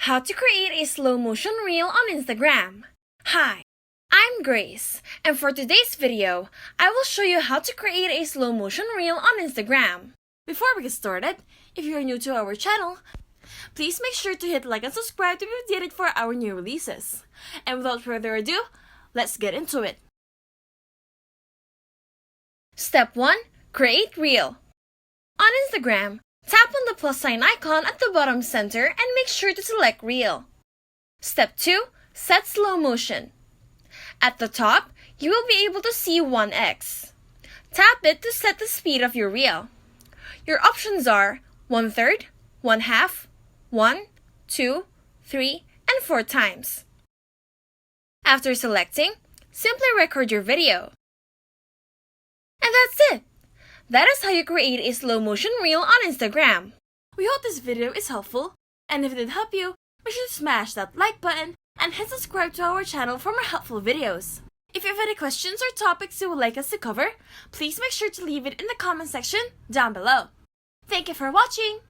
How to create a slow motion reel on Instagram. Hi, I'm Grace, and for today's video, I will show you how to create a slow motion reel on Instagram. Before we get started, if you are new to our channel, please make sure to hit like and subscribe to be updated for our new releases. And without further ado, let's get into it. Step 1. Create Reel. On Instagram, tap on the plus sign icon at the bottom center and make sure to select Reel. Step 2. Set slow motion. At the top, you will be able to see 1x. Tap it to set the speed of your reel. Your options are 1/3, 1/2, 1, 2, 3, and 4 times. After selecting, simply record your video. And that's it! That is how you create a slow motion reel on Instagram. We hope this video is helpful, and if it did help you, be sure to smash that like button and hit subscribe to our channel for more helpful videos. If you have any questions or topics you would like us to cover, please make sure to leave it in the comment section down below. Thank you for watching!